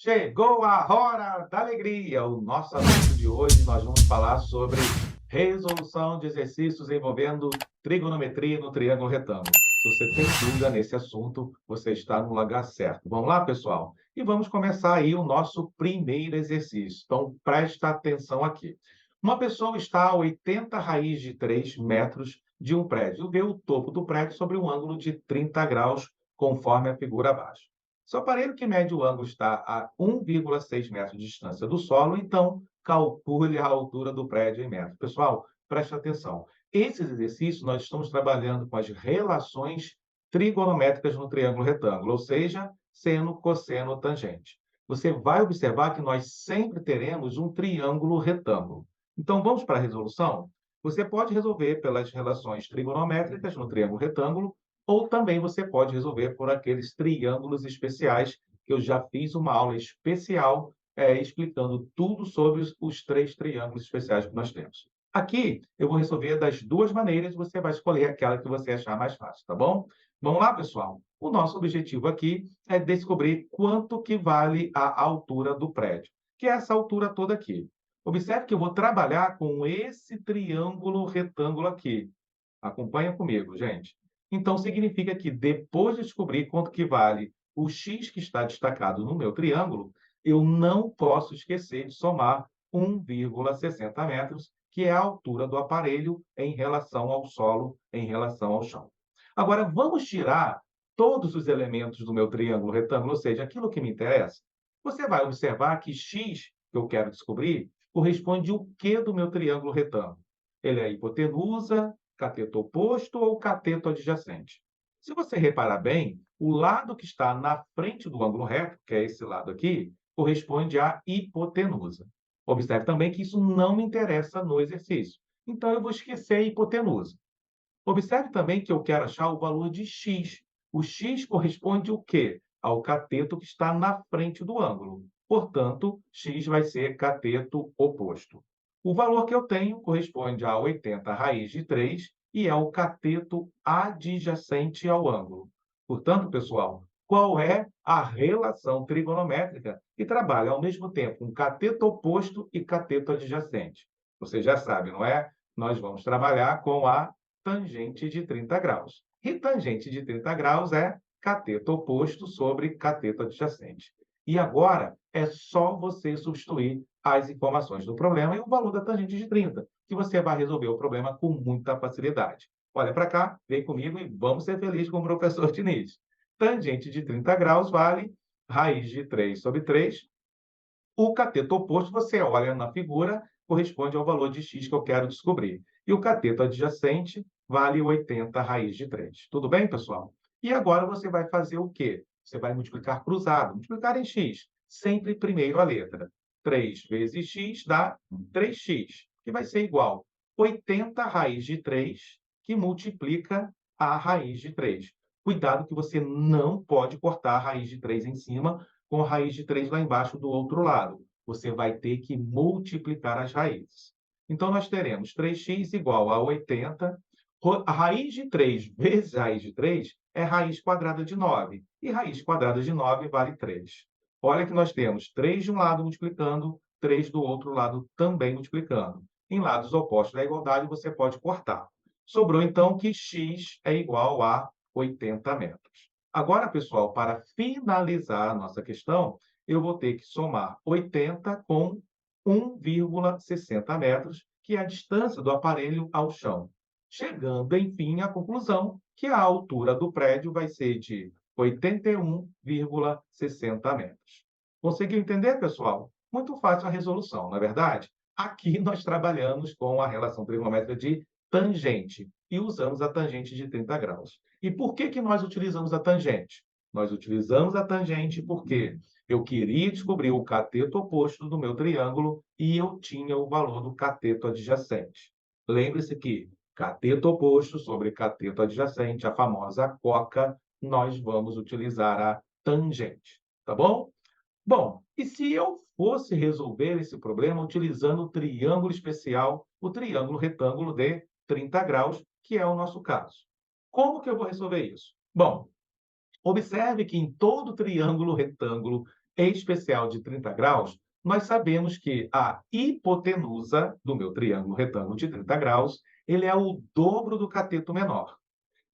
Chegou a hora da alegria! O nosso assunto de hoje, nós vamos falar sobre resolução de exercícios envolvendo trigonometria no triângulo retângulo. Se você tem dúvida nesse assunto, você está no lugar certo. Vamos lá, pessoal? E vamos começar aí o nosso primeiro exercício. Então, presta atenção aqui. Uma pessoa está a 80 raiz de 3 metros de um prédio e vê o topo do prédio sobre um ângulo de 30 graus, conforme a figura abaixo. Seu aparelho que mede o ângulo está a 1,6 metros de distância do solo, então calcule a altura do prédio em metros. Pessoal, preste atenção. Esses exercícios nós estamos trabalhando com as relações trigonométricas no triângulo retângulo, ou seja, seno, cosseno, tangente. Você vai observar que nós sempre teremos um triângulo retângulo. Então, vamos para a resolução? Você pode resolver pelas relações trigonométricas no triângulo retângulo, ou também você pode resolver por aqueles triângulos especiais, que eu já fiz uma aula especial, explicando tudo sobre os 3 triângulos especiais que nós temos. Aqui, eu vou resolver das 2 maneiras, você vai escolher aquela que você achar mais fácil, tá bom? Vamos lá, pessoal? O nosso objetivo aqui é descobrir quanto que vale a altura do prédio, que é essa altura toda aqui. Observe que eu vou trabalhar com esse triângulo retângulo aqui. Acompanha comigo, gente. Então, significa que depois de descobrir quanto que vale o x que está destacado no meu triângulo, eu não posso esquecer de somar 1,60 metros, que é a altura do aparelho em relação ao solo, em relação ao chão. Agora, vamos tirar todos os elementos do meu triângulo retângulo, ou seja, aquilo que me interessa. Você vai observar que x, que eu quero descobrir, corresponde ao quê do meu triângulo retângulo? Ele é a hipotenusa, cateto oposto ou cateto adjacente. Se você reparar bem, o lado que está na frente do ângulo reto, que é esse lado aqui, corresponde à hipotenusa. Observe também que isso não me interessa no exercício. Então, eu vou esquecer a hipotenusa. Observe também que eu quero achar o valor de x. O x corresponde ao quê? Ao cateto que está na frente do ângulo. Portanto, x vai ser cateto oposto. O valor que eu tenho corresponde a 80 raiz de 3 e é o cateto adjacente ao ângulo. Portanto, pessoal, qual é a relação trigonométrica que trabalha ao mesmo tempo com cateto oposto e cateto adjacente? Você já sabe, não é? Nós vamos trabalhar com a tangente de 30 graus. E tangente de 30 graus é cateto oposto sobre cateto adjacente. E agora é só você substituir as informações do problema e o valor da tangente de 30, que você vai resolver o problema com muita facilidade. Olha para cá, vem comigo e vamos ser felizes com o professor Diniz. Tangente de 30 graus vale raiz de 3 sobre 3. O cateto oposto, você olha na figura, corresponde ao valor de x que eu quero descobrir. E o cateto adjacente vale 80 raiz de 3. Tudo bem, pessoal? E agora você vai fazer o quê? Você vai multiplicar cruzado, multiplicar em x. Sempre primeiro a letra. 3 vezes x dá 3x, que vai ser igual a 80 raiz de 3, que multiplica a raiz de 3. Cuidado que você não pode cortar a raiz de 3 em cima, com a raiz de 3 lá embaixo do outro lado. Você vai ter que multiplicar as raízes. Então, nós teremos 3x igual a 80. A raiz de 3 vezes a raiz de 3 é raiz quadrada de 9. E raiz quadrada de 9 vale 3. Olha que nós temos 3 de um lado multiplicando, 3 do outro lado também multiplicando. Em lados opostos da igualdade, você pode cortar. Sobrou, então, que x é igual a 80 metros. Agora, pessoal, para finalizar a nossa questão, eu vou ter que somar 80 com 1,60 metros, que é a distância do aparelho ao chão, chegando, enfim, à conclusão que a altura do prédio vai ser de 81,60 metros. Conseguiu entender, pessoal? Muito fácil a resolução, não é verdade? Aqui nós trabalhamos com a relação trigonométrica de tangente e usamos a tangente de 30 graus. E por que que nós utilizamos a tangente? Nós utilizamos a tangente porque eu queria descobrir o cateto oposto do meu triângulo e eu tinha o valor do cateto adjacente. Lembre-se que cateto oposto sobre cateto adjacente, a famosa coca, nós vamos utilizar a tangente, tá bom? Bom, e se eu fosse resolver esse problema utilizando o triângulo especial, o triângulo retângulo de 30 graus, que é o nosso caso? Como que eu vou resolver isso? Bom, observe que em todo triângulo retângulo especial de 30 graus, nós sabemos que a hipotenusa do meu triângulo retângulo de 30 graus, ele é o dobro do cateto menor.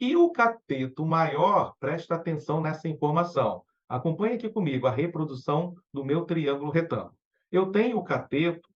E o cateto maior, presta atenção nessa informação. Acompanhe aqui comigo a reprodução do meu triângulo retângulo. Eu tenho o cateto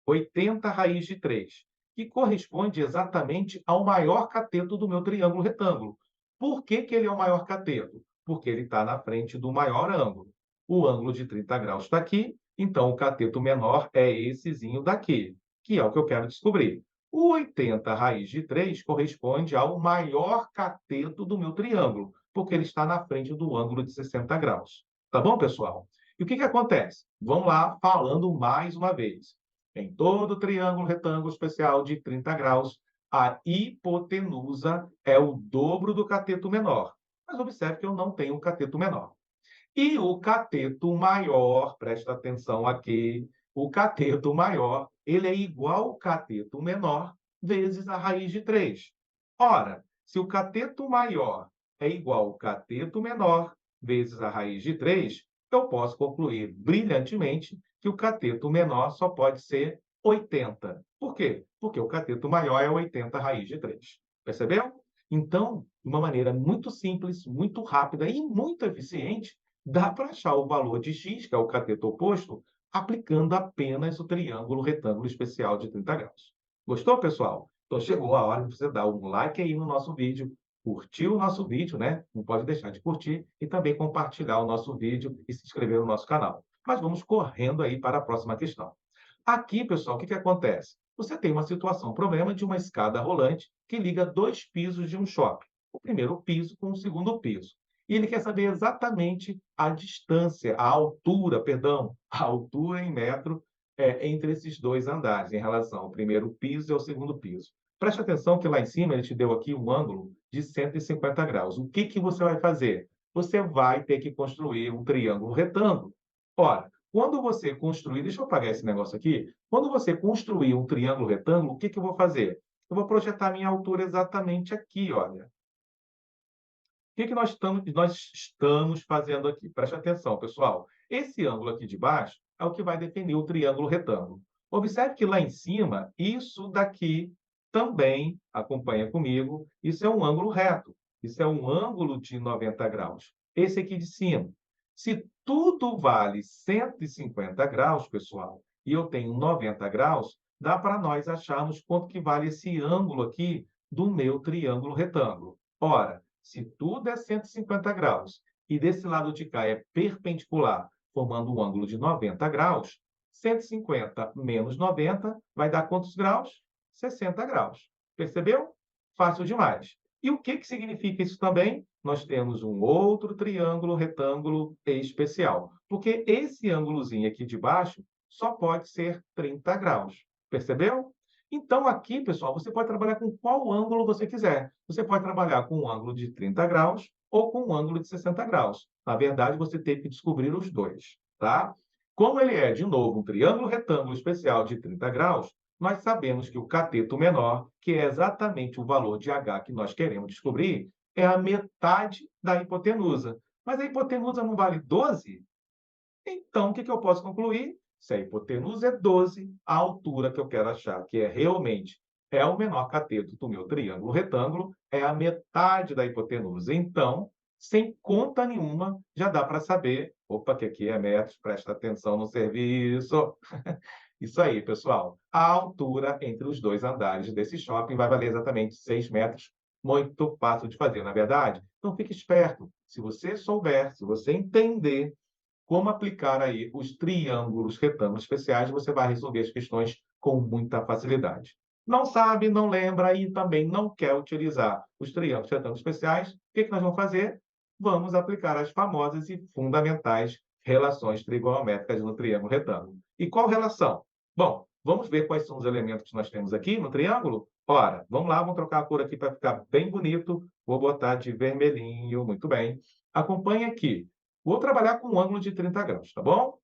80 raiz de 3, que corresponde exatamente ao maior cateto do meu triângulo retângulo. Por que que ele é o maior cateto? Porque ele está na frente do maior ângulo. O ângulo de 30 graus está aqui, então o cateto menor é essezinho daqui, que é o que eu quero descobrir. O 80 raiz de 3 corresponde ao maior cateto do meu triângulo, porque ele está na frente do ângulo de 60 graus. Tá bom, pessoal? E o que que acontece? Vamos lá, falando mais uma vez. Em todo triângulo retângulo especial de 30 graus, a hipotenusa é o dobro do cateto menor. Mas observe que eu não tenho um cateto menor. E o cateto maior, presta atenção aqui, o cateto maior, ele é igual ao cateto menor vezes a raiz de 3. Ora, se o cateto maior é igual ao cateto menor vezes a raiz de 3, eu posso concluir brilhantemente que o cateto menor só pode ser 80. Por quê? Porque o cateto maior é 80 raiz de 3. Percebeu? Então, de uma maneira muito simples, muito rápida e muito eficiente, dá para achar o valor de x, que é o cateto oposto, aplicando apenas o triângulo retângulo especial de 30 graus. Gostou, pessoal? Então chegou a hora de você dar um like aí no nosso vídeo, curtir o nosso vídeo, né? Não pode deixar de curtir e também compartilhar o nosso vídeo e se inscrever no nosso canal. Mas vamos correndo aí para a próxima questão. Aqui, pessoal, o que que acontece? Você tem uma situação, um problema de uma escada rolante que liga dois pisos de um shopping. O primeiro piso com o segundo piso. E ele quer saber exatamente a distância, a altura, perdão, a altura em metro entre esses dois andares, em relação ao primeiro piso e ao segundo piso. Preste atenção que lá em cima ele te deu aqui um ângulo de 150 graus. O que que você vai fazer? Você vai ter que construir um triângulo retângulo. Ora, quando você construir, deixa eu apagar esse negócio aqui. Quando você construir um triângulo retângulo, o que que eu vou fazer? Eu vou projetar a minha altura exatamente aqui, olha. O que que nós estamos fazendo aqui? Preste atenção, pessoal. Esse ângulo aqui de baixo é o que vai definir o triângulo retângulo. Observe que lá em cima, isso daqui também, acompanha comigo, isso é um ângulo reto. Isso é um ângulo de 90 graus. Esse aqui de cima. Se tudo vale 150 graus, pessoal, e eu tenho 90 graus, dá para nós acharmos quanto que vale esse ângulo aqui do meu triângulo retângulo. Ora, se tudo é 150 graus e desse lado de cá é perpendicular, formando um ângulo de 90 graus, 150 menos 90 vai dar quantos graus? 60 graus. Percebeu? Fácil demais. E o que que significa isso também? Nós temos um outro triângulo retângulo especial, porque esse ângulozinho aqui de baixo só pode ser 30 graus. Percebeu? Então, aqui, pessoal, você pode trabalhar com qual ângulo você quiser. Você pode trabalhar com um ângulo de 30 graus ou com um ângulo de 60 graus. Na verdade, você tem que descobrir os dois, tá? Como ele é, de novo, um triângulo retângulo especial de 30 graus, nós sabemos que o cateto menor, que é exatamente o valor de h que nós queremos descobrir, é a metade da hipotenusa. Mas a hipotenusa não vale 12? Então, o que que eu posso concluir? Se a hipotenusa é 12, a altura que eu quero achar, que é realmente o menor cateto do meu triângulo retângulo, é a metade da hipotenusa. Então, sem conta nenhuma, já dá para saber, opa, que aqui é metros, presta atenção no serviço. Isso aí, pessoal. A altura entre os dois andares desse shopping vai valer exatamente 6 metros. Muito fácil de fazer, na verdade? Então, fique esperto. Se você souber, se você entender como aplicar aí os triângulos retângulos especiais, você vai resolver as questões com muita facilidade. Não sabe, não lembra e também não quer utilizar os triângulos retângulos especiais, o que que nós vamos fazer? Vamos aplicar as famosas e fundamentais relações trigonométricas no triângulo retângulo. E qual relação? Bom, vamos ver quais são os elementos que nós temos aqui no triângulo? Ora, vamos lá, vamos trocar a cor aqui para ficar bem bonito. Vou botar de vermelhinho, muito bem. Acompanhe aqui. Vou trabalhar com um ângulo de 30 graus, tá bom?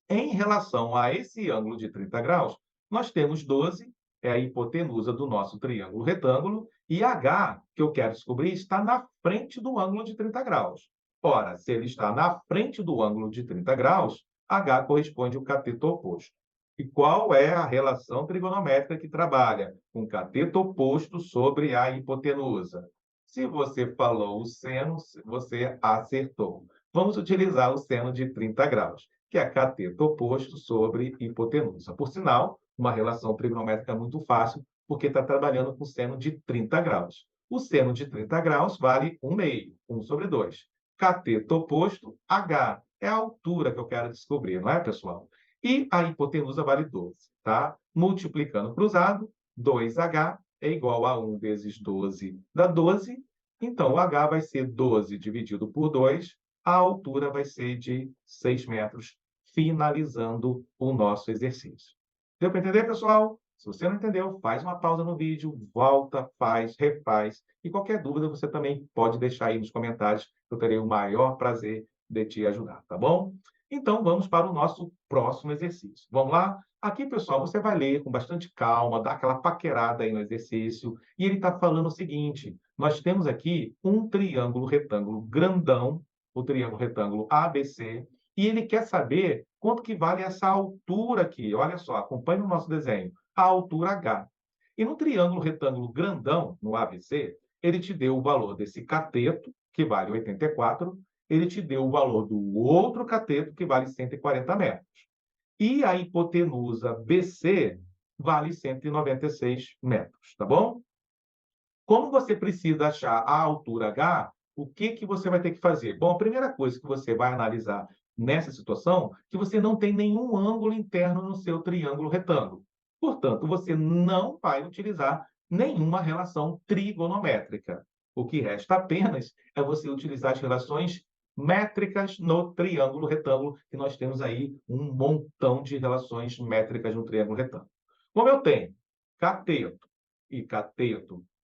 Em relação a esse ângulo de 30 graus, nós temos 12, é a hipotenusa do nosso triângulo retângulo, e h, que eu quero descobrir, está na frente do ângulo de 30 graus. Ora, se ele está na frente do ângulo de 30 graus, H corresponde ao cateto oposto. E qual é a relação trigonométrica que trabalha com cateto oposto sobre a hipotenusa? Se você falou o seno, você acertou. Vamos utilizar o seno de 30 graus, que é cateto oposto sobre hipotenusa. Por sinal, uma relação trigonométrica muito fácil, porque está trabalhando com seno de 30 graus. O seno de 30 graus vale 1/2, 1 sobre 2. Cateto oposto, H. É a altura que eu quero descobrir, não é, pessoal? E a hipotenusa vale 12, tá? Multiplicando cruzado, 2H é igual a 1 vezes 12 dá 12. Então, o H vai ser 12 dividido por 2. A altura vai ser de 6 metros, finalizando o nosso exercício. Deu para entender, pessoal? Se você não entendeu, faz uma pausa no vídeo, volta, faz, refaz. E qualquer dúvida, você também pode deixar aí nos comentários, que eu terei o maior prazer de te ajudar, tá bom? Então, vamos para o nosso próximo exercício. Vamos lá? Aqui, pessoal, você vai ler com bastante calma, dá aquela paquerada aí no exercício, e ele está falando o seguinte: nós temos aqui um triângulo retângulo grandão, o triângulo retângulo ABC, e ele quer saber quanto que vale essa altura aqui. Olha só, acompanhe o nosso desenho. A altura H. E no triângulo retângulo grandão, no ABC, ele te deu o valor desse cateto, que vale 84, ele te deu o valor do outro cateto, que vale 140 metros. E a hipotenusa BC vale 196 metros, tá bom? Como você precisa achar a altura H, o que que você vai ter que fazer? Bom, a primeira coisa que você vai analisar nessa situação, que você não tem nenhum ângulo interno no seu triângulo retângulo. Portanto, você não vai utilizar nenhuma relação trigonométrica. O que resta apenas é você utilizar as relações métricas no triângulo retângulo, que nós temos aí um montão de relações métricas no triângulo retângulo. Como eu tenho cateto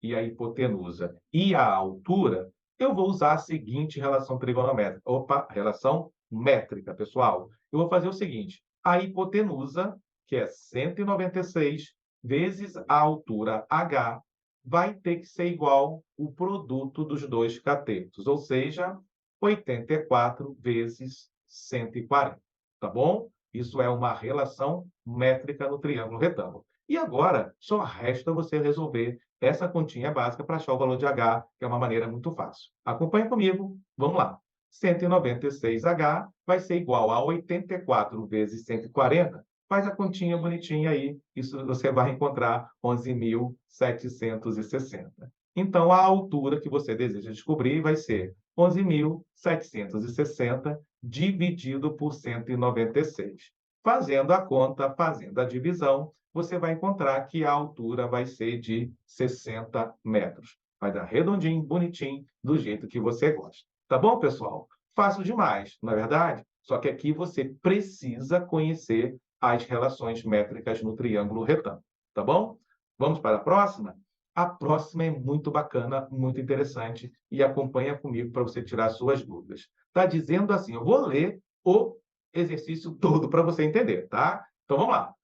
e a hipotenusa e a altura, eu vou usar a seguinte relação trigonométrica. Opa, relação métrica, pessoal. Eu vou fazer o seguinte: a hipotenusa, que é 196, vezes a altura H, vai ter que ser igual o produto dos dois catetos, ou seja, 84 vezes 140. Tá bom? Isso é uma relação métrica no triângulo retângulo. E agora, só resta você resolver essa continha básica para achar o valor de H, que é uma maneira muito fácil. Acompanhe comigo, vamos lá. 196H vai ser igual a 84 vezes 140. Faz a continha bonitinha aí, isso você vai encontrar 11.760. Então, a altura que você deseja descobrir vai ser 11.760 dividido por 196. Fazendo a conta, fazendo a divisão, você vai encontrar que a altura vai ser de 60 metros. Vai dar redondinho, bonitinho, do jeito que você gosta. Tá bom, pessoal? Fácil demais, não é verdade? Só que aqui você precisa conhecer as relações métricas no triângulo retângulo. Tá bom? Vamos para a próxima? A próxima é muito bacana, muito interessante, e acompanha comigo para você tirar suas dúvidas. Está dizendo assim, eu vou ler o exercício todo para você entender, tá? Então vamos lá.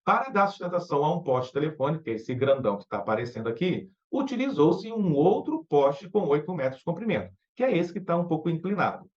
Para dar sustentação a um poste telefônico, que é esse grandão que está aparecendo aqui, utilizou-se um outro poste com 8 metros de comprimento, que é esse que está um pouco inclinado,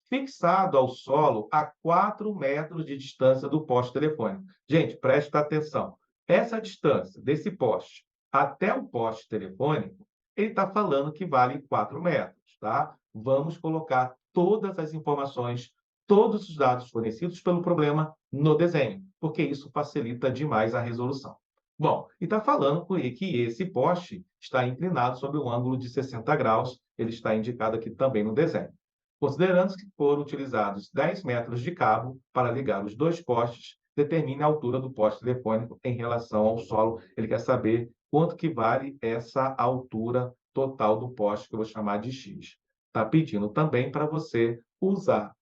fixado ao solo a 4 metros de distância do poste telefônico. Gente, presta atenção. Essa distância desse poste até o poste telefônico, ele está falando que vale 4 metros, tá? Vamos colocar todas as informações, todos os dados fornecidos pelo problema no desenho, porque isso facilita demais a resolução. Bom, e está falando que esse poste está inclinado sob um ângulo de 60 graus, ele está indicado aqui também no desenho. Considerando que foram utilizados 10 metros de cabo para ligar os dois postes, determine a altura do poste telefônico em relação ao solo. Ele quer saber quanto que vale essa altura total do poste, que eu vou chamar de X. Está pedindo também para você usar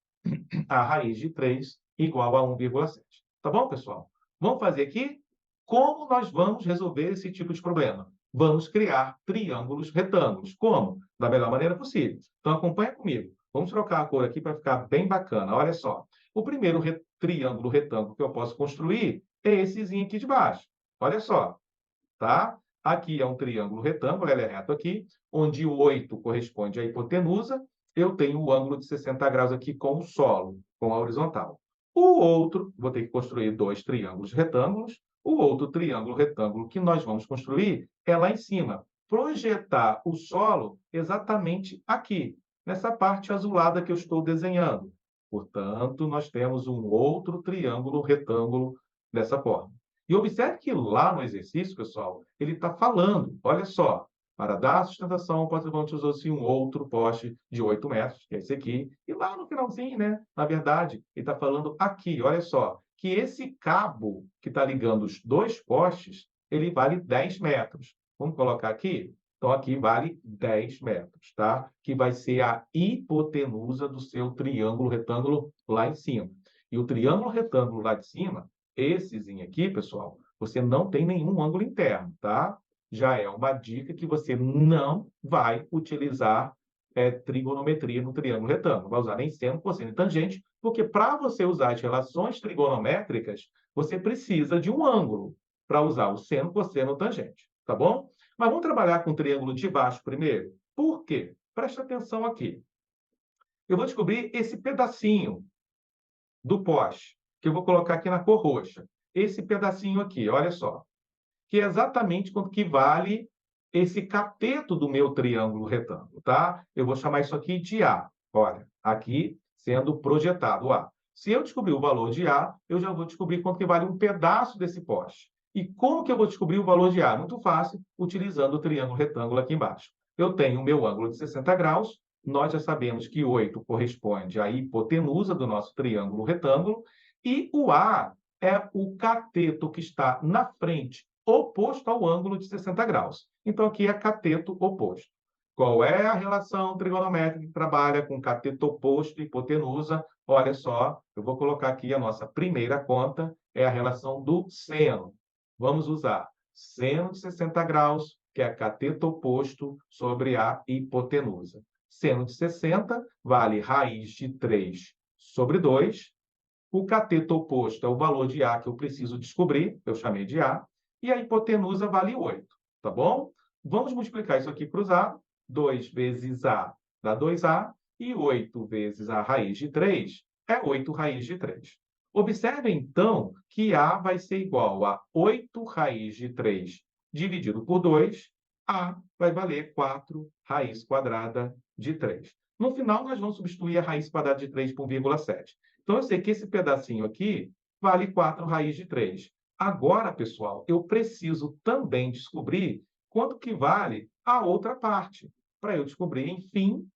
a raiz de 3 igual a 1,7. Tá bom, pessoal? Vamos fazer aqui? Como nós vamos resolver esse tipo de problema? Vamos criar triângulos retângulos. Como? Da melhor maneira possível. Então, acompanha comigo. Vamos trocar a cor aqui para ficar bem bacana. Olha só. O primeiro triângulo retângulo que eu posso construir é essezinho aqui de baixo. Olha só. Tá? Aqui é um triângulo retângulo, ele é reto aqui, onde o 8 corresponde à hipotenusa. eu tenho o ângulo de 60 graus aqui com o solo, com a horizontal. O outro, vou ter que construir 2 triângulos retângulos. O outro triângulo retângulo que nós vamos construir é lá em cima. Projetar o solo exatamente aqui, nessa parte azulada que eu estou desenhando. Portanto, nós temos um outro triângulo retângulo dessa forma. E observe que lá no exercício, pessoal, ele está falando, olha só, para dar sustentação ao participante usou-se um outro poste de 8 metros, que é esse aqui. E lá no finalzinho, né, na verdade, ele está falando aqui, olha só, que esse cabo que está ligando os 2 postes, ele vale 10 metros. Vamos colocar aqui? Então, aqui vale 10 metros, tá? Que vai ser a hipotenusa do seu triângulo retângulo lá em cima. E o triângulo retângulo lá de cima, essezinho aqui, pessoal, você não tem nenhum ângulo interno, tá? Já é uma dica que você não vai utilizar trigonometria no triângulo retângulo. Vai usar nem seno, cosseno e tangente, porque para você usar as relações trigonométricas, você precisa de um ângulo para usar o seno, cosseno ou tangente, tá bom? Mas vamos trabalhar com o triângulo de baixo primeiro? Por quê? Preste atenção aqui. Eu vou descobrir esse pedacinho do poste, que eu vou colocar aqui na cor roxa. Esse pedacinho aqui, olha só, que é exatamente quanto que vale esse cateto do meu triângulo retângulo, tá? Eu vou chamar isso aqui de A. Olha, aqui sendo projetado A. Se eu descobrir o valor de A, eu já vou descobrir quanto que vale um pedaço desse poste. E como que eu vou descobrir o valor de A? Muito fácil, utilizando o triângulo retângulo aqui embaixo. Eu tenho o meu ângulo de 60 graus, nós já sabemos que 8 corresponde à hipotenusa do nosso triângulo retângulo, e o A é o cateto que está na frente, oposto ao ângulo de 60 graus. Então, aqui é cateto oposto. Qual é a relação trigonométrica que trabalha com cateto oposto e hipotenusa? Olha só, eu vou colocar aqui a nossa primeira conta, é a relação do seno. Vamos usar seno de 60 graus, que é cateto oposto sobre a hipotenusa. Seno de 60 vale raiz de 3 sobre 2. O cateto oposto é o valor de A que eu preciso descobrir, eu chamei de A, e a hipotenusa vale 8, tá bom? Vamos multiplicar isso aqui cruzado. 2 vezes A dá 2A, e 8 vezes a raiz de 3 é 8 raiz de 3. Observe, então, que A vai ser igual a 8 raiz de 3 dividido por 2, A vai valer 4 raiz quadrada de 3. No final, nós vamos substituir a raiz quadrada de 3 por 1,7. Então, eu sei que esse pedacinho aqui vale 4 raiz de 3. Agora, pessoal, eu preciso também descobrir quanto que vale a outra parte, para eu descobrir, enfim,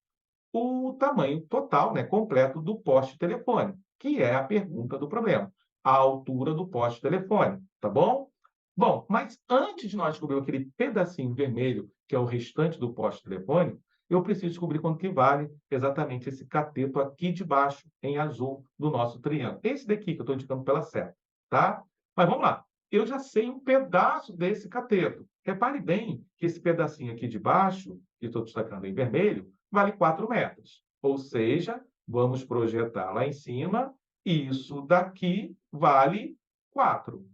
o tamanho total, né, completo do poste telefônico, que é a pergunta do problema, a altura do poste telefônico, tá bom? Bom, mas antes de nós descobrir aquele pedacinho vermelho, que é o restante do poste telefônico, eu preciso descobrir quanto que vale exatamente esse cateto aqui de baixo, em azul, do nosso triângulo. Esse daqui que eu estou indicando pela seta, tá? Mas vamos lá. Eu já sei um pedaço desse cateto. Repare bem que esse pedacinho aqui de baixo, que estou destacando em vermelho, vale 4 metros. Ou seja, vamos projetar lá em cima, e isso daqui vale 4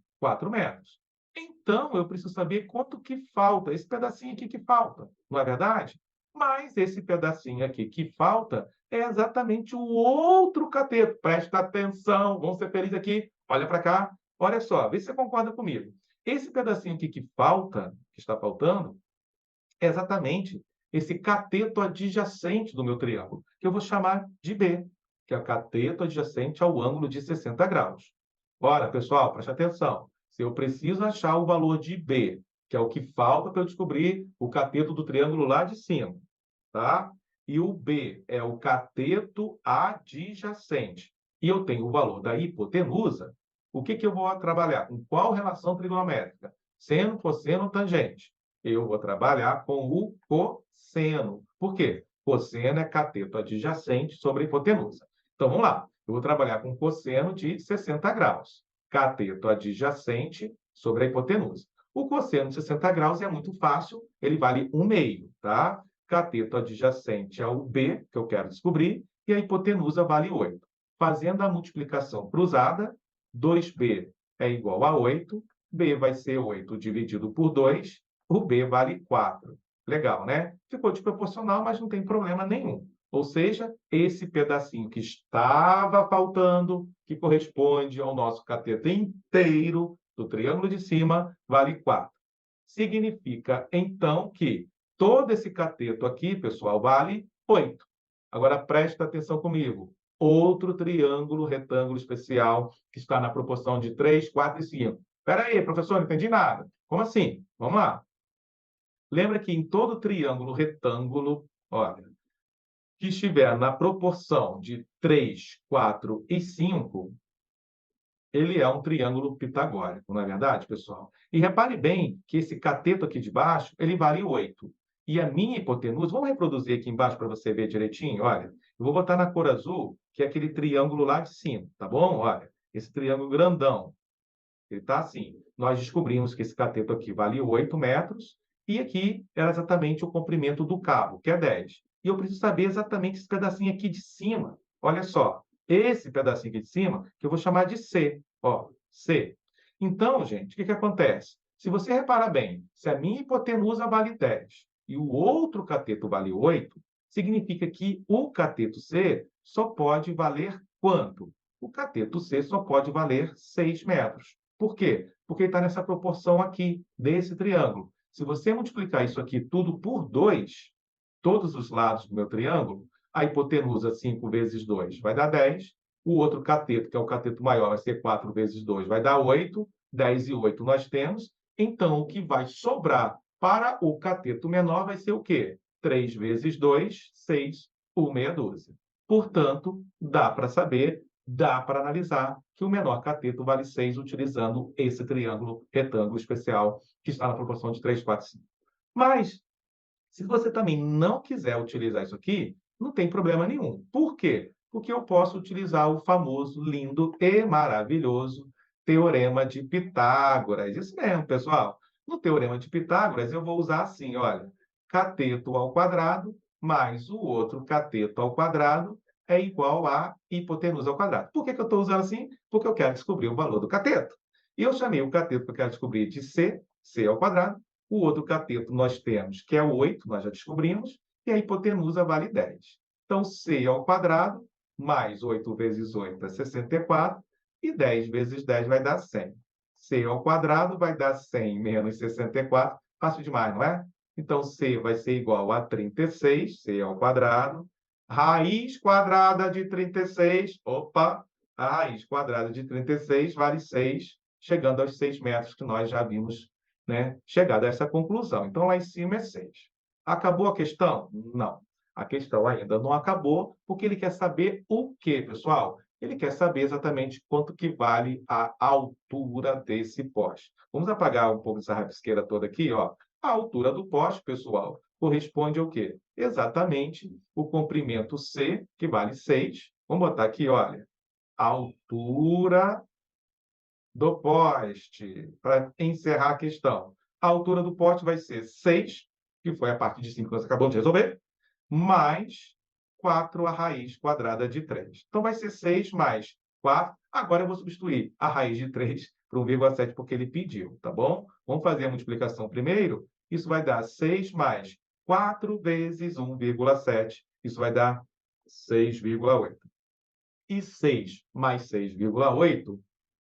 metros. Então, eu preciso saber quanto que falta, esse pedacinho aqui que falta, não é verdade? Mas esse pedacinho aqui que falta é exatamente o outro cateto. Presta atenção, vamos ser felizes aqui. Olha para cá, olha só, vê se você concorda comigo. Esse pedacinho aqui que falta, que está faltando, é exatamente esse cateto adjacente do meu triângulo, que eu vou chamar de B, que é o cateto adjacente ao ângulo de 60 graus. Ora, pessoal, preste atenção. Se eu preciso achar o valor de B, que é o que falta para eu descobrir o cateto do triângulo lá de cima, tá? E o B é o cateto adjacente. E eu tenho o valor da hipotenusa, o que eu vou trabalhar? Com qual relação trigonométrica? Seno, cosseno, tangente. Eu vou trabalhar com o cosseno. Por quê? Cosseno é cateto adjacente sobre a hipotenusa. Então, vamos lá. Eu vou trabalhar com cosseno de 60 graus. Cateto adjacente sobre a hipotenusa. O cosseno de 60 graus é muito fácil, ele vale 1/2, tá? Cateto adjacente ao B, que eu quero descobrir, e a hipotenusa vale 8. Fazendo a multiplicação cruzada, 2B é igual a 8, B vai ser 8 dividido por 2, o B vale 4. Legal, né? Ficou desproporcional, mas não tem problema nenhum. Ou seja, esse pedacinho que estava faltando, que corresponde ao nosso cateto inteiro do triângulo de cima, vale 4. Significa, então, que todo esse cateto aqui, pessoal, vale 8. Agora, presta atenção comigo. Outro triângulo retângulo especial que está na proporção de 3, 4 e 5. Espera aí, professor, não entendi nada. Como assim? Vamos lá. Lembra que em todo triângulo retângulo, olha, que estiver na proporção de 3, 4 e 5, ele é um triângulo pitagórico, não é verdade, pessoal? E repare bem que esse cateto aqui de baixo, ele vale 8. E a minha hipotenusa, vamos reproduzir aqui embaixo para você ver direitinho, olha. Eu vou botar na cor azul, que é aquele triângulo lá de cima, tá bom? Olha, esse triângulo grandão, ele está assim. Nós descobrimos que esse cateto aqui vale 8 metros, e aqui era exatamente o comprimento do cabo, que é 10. E eu preciso saber exatamente esse pedacinho aqui de cima. Olha só, esse pedacinho aqui de cima, que eu vou chamar de C. Ó, C. Então, gente, o que acontece? Se você reparar bem, se a minha hipotenusa vale 10 e o outro cateto vale 8, significa que o cateto C só pode valer quanto? O cateto C só pode valer 6 metros. Por quê? Porque ele está nessa proporção aqui, desse triângulo. Se você multiplicar isso aqui tudo por 2, todos os lados do meu triângulo, a hipotenusa 5 vezes 2 vai dar 10, o outro cateto, que é o cateto maior, vai ser 4 vezes 2, vai dar 8, 10 e 8 nós temos, então o que vai sobrar para o cateto menor vai ser o quê? 3 vezes 2, 6, por meia dúzia. Portanto, dá para saber, dá para analisar que o menor cateto vale 6 utilizando esse triângulo retângulo especial que está na proporção de 3, 4, 5. Mas, se você também não quiser utilizar isso aqui, não tem problema nenhum. Por quê? Porque eu posso utilizar o famoso, lindo e maravilhoso Teorema de Pitágoras. Isso mesmo, pessoal. No Teorema de Pitágoras, eu vou usar assim, olha, cateto ao quadrado mais o outro cateto ao quadrado é igual a hipotenusa ao quadrado. Por que eu estou usando assim? Porque eu quero descobrir o valor do cateto. E eu chamei o cateto que eu quero descobrir de C, C ao quadrado. O outro cateto nós temos, que é o 8, nós já descobrimos, e a hipotenusa vale 10. Então, C ao quadrado mais 8 vezes 8 é 64, e 10 vezes 10 vai dar 100. C ao quadrado vai dar 100 menos 64, fácil demais, não é? Então, C vai ser igual a 36, C ao quadrado, raiz quadrada de 36, opa, a raiz quadrada de 36 vale 6, chegando aos 6 metros que nós já vimos, né, chegado a essa conclusão. Então, lá em cima é 6. Acabou a questão? Não. A questão ainda não acabou, porque ele quer saber o quê, pessoal? Ele quer saber exatamente quanto que vale a altura desse poste. Vamos apagar um pouco dessa rabisqueira toda aqui, ó. A altura do poste, pessoal, corresponde ao quê? Exatamente o comprimento C, que vale 6. Vamos botar aqui, olha, a altura do poste, para encerrar a questão. A altura do poste vai ser 6, que foi a parte de 5 que nós acabamos de resolver, mais 4 a raiz quadrada de 3. Então, vai ser 6 mais 4. Agora, eu vou substituir a raiz de 3 por 1,7, porque ele pediu, tá bom? Vamos fazer a multiplicação primeiro. Isso vai dar 6 mais 4 vezes 1,7. Isso vai dar 6,8. E 6 mais 6,8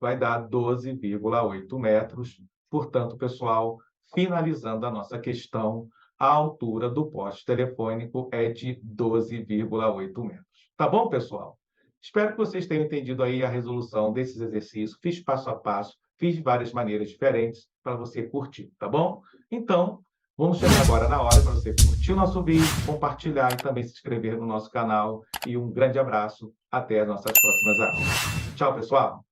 vai dar 12,8 metros. Portanto, pessoal, finalizando a nossa questão, a altura do poste telefônico é de 12,8 metros. Tá bom, pessoal? Espero que vocês tenham entendido aí a resolução desses exercícios. Fiz passo a passo, fiz de várias maneiras diferentes para você curtir, tá bom? Então, vamos chegar agora na hora para você curtir o nosso vídeo, compartilhar e também se inscrever no nosso canal. E um grande abraço. Até as nossas próximas aulas. Tchau, pessoal!